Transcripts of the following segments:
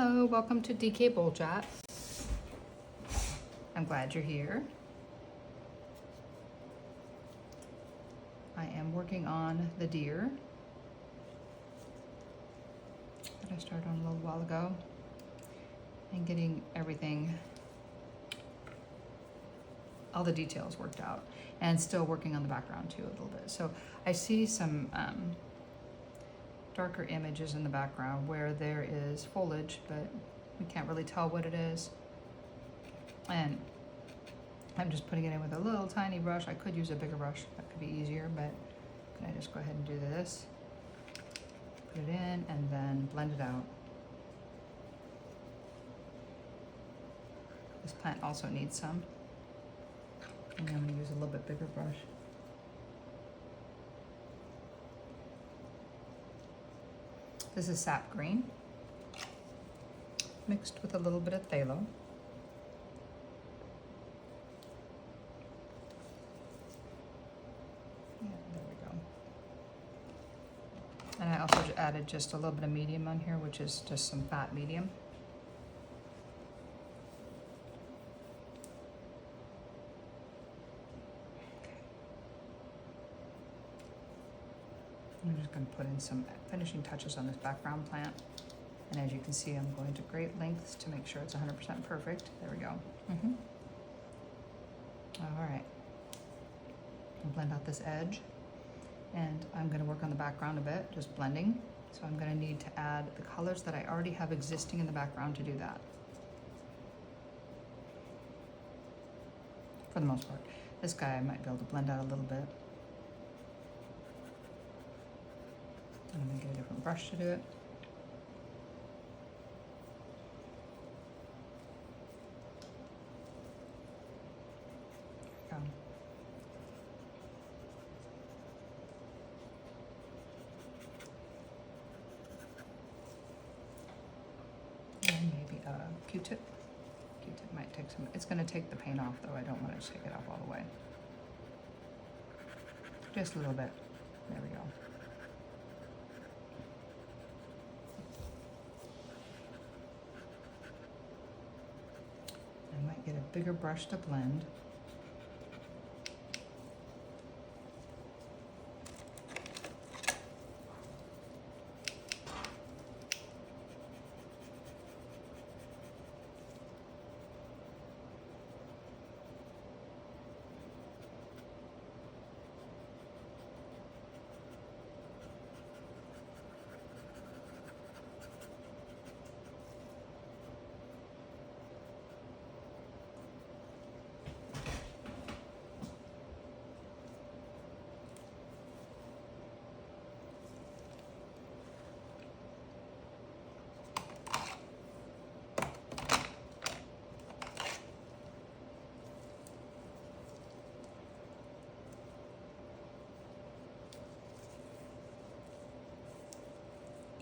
Hello, welcome to DK Bowl Chat. I'm glad you're here. I am working on the deer that I started on a little while ago and getting everything, all the details worked out, and still working on the background too a little bit. So I see some darker images in the background where there is foliage, but we can't really tell what it is. And I'm just putting it in with a little tiny brush. I could use a bigger brush, that could be easier, but can I just go ahead and do this? Put it in and then blend it out. This plant also needs some. And I'm gonna use a little bit bigger brush. This is sap green, mixed with a little bit of phthalo. Yeah, there we go. And I also added just a little bit of medium on here, which is just some fat medium. I'm just going to put in some finishing touches on this background plant. And as you can see, I'm going to great lengths to make sure it's 100% perfect. There we go. All right. I'll blend out this edge. And I'm going to work on the background a bit, just blending. So I'm going to need to add the colors that I already have existing in the background to do that. For the most part. This guy I might be able to blend out a little bit. I'm going to get a different brush to do it. There we go. And maybe a Q-tip. Q-tip might take some, it's going to take the paint off though. I don't want to take it off all the way. Just a little bit. There we go. I might get a bigger brush to blend.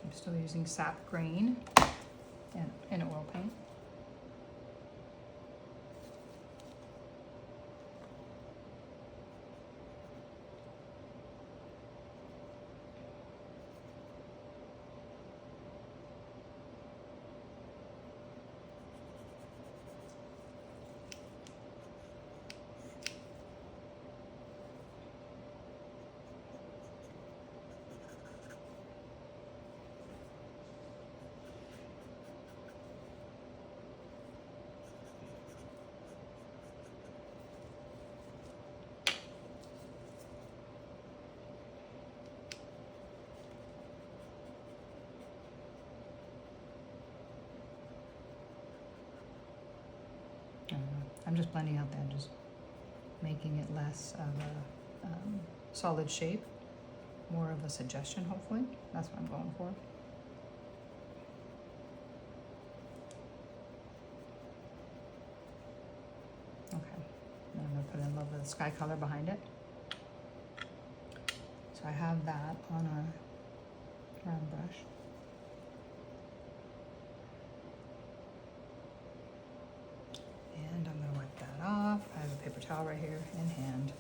I'm still using sap green and oil paint. I'm just blending out the edges, making it less of a solid shape, more of a suggestion, hopefully. That's what I'm going for. Okay, now I'm going to put in a little bit of sky color behind it. So I have that on a round brush. And I'm going to wipe that off. I have a paper towel right here in hand.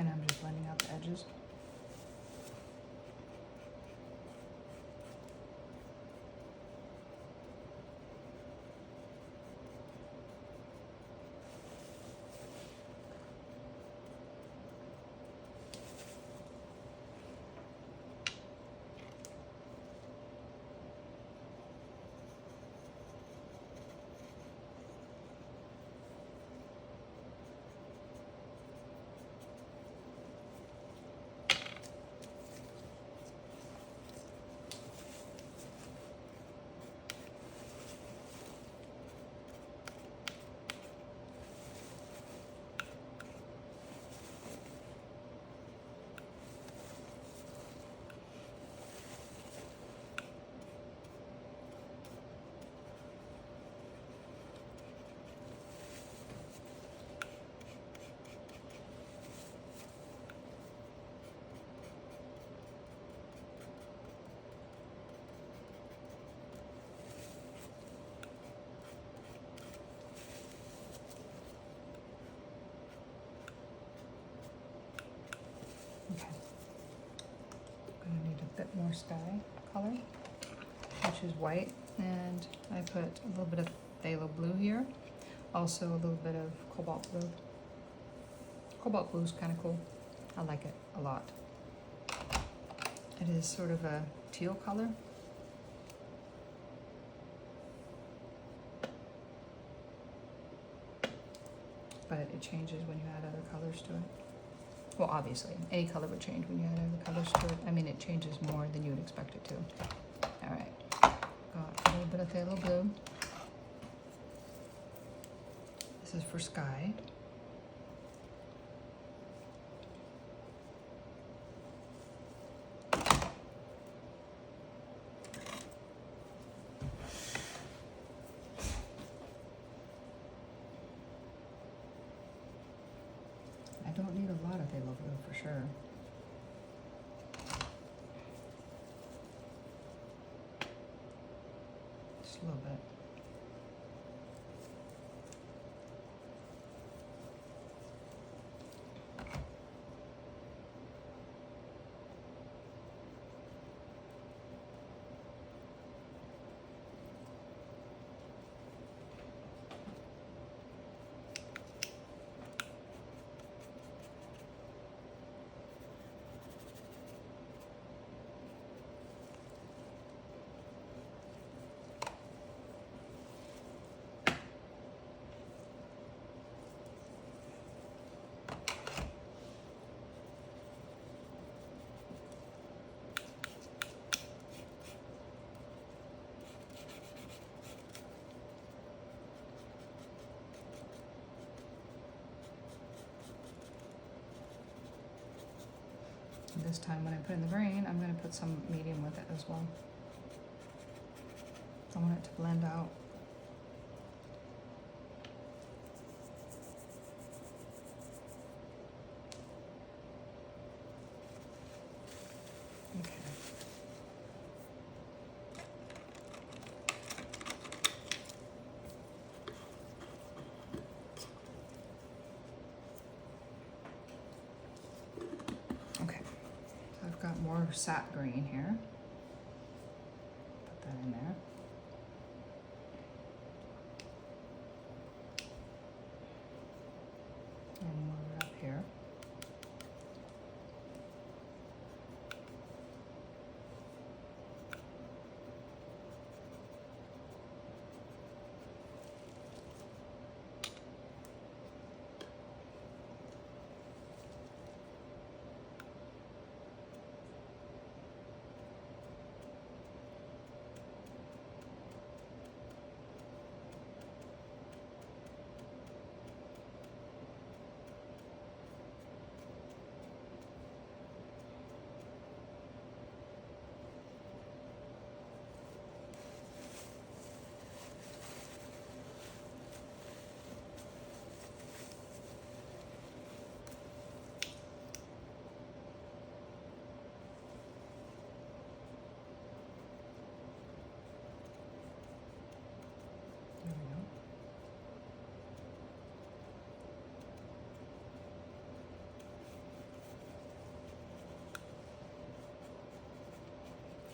And I'm just blending out the edges. Okay. I'm gonna need a bit more sky color, which is white, and I put a little bit of phthalo blue here. Also a little bit of cobalt blue. Cobalt blue is kind of cool. I like it a lot. It is sort of a teal color. But it changes when you add other colors to it. Well, obviously, any color would change when you add other colors to it. I mean, it changes more than you would expect it to. All right, got a little bit of phthalo blue. This is for sky. I don't need a lot of phthalo blue for sure. Just a little bit. This time when I put in the green, I'm going to put some medium with it as well. I want it to blend out. Okay. Okay. So I've got more sap green here. Put that in there. And move it up here.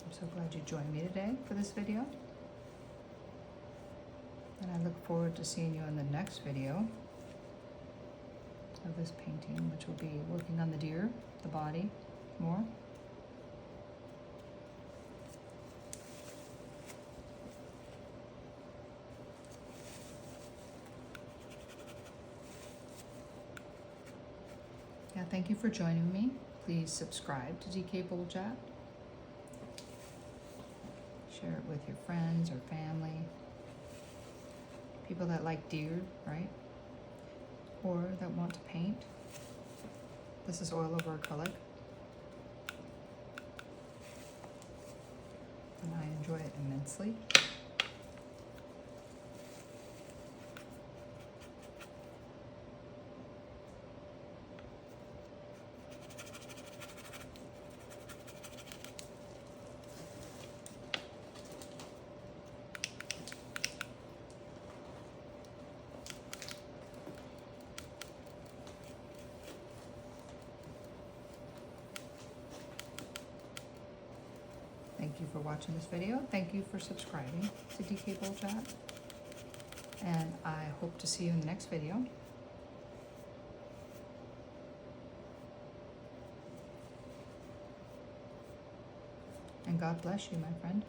I'm so glad you joined me today for this video. And I look forward to seeing you in the next video of this painting, which will be working on the deer, the body, more. Yeah, thank you for joining me. Please subscribe to DK Bowl Chat. Share it with your friends or family. People that like deer, right? Or that want to paint. This is oil over acrylic. And I enjoy it immensely. Thank you for watching this video. Thank you for subscribing to DK Bowl Chat. And I hope to see you in the next video. And God bless you, my friend.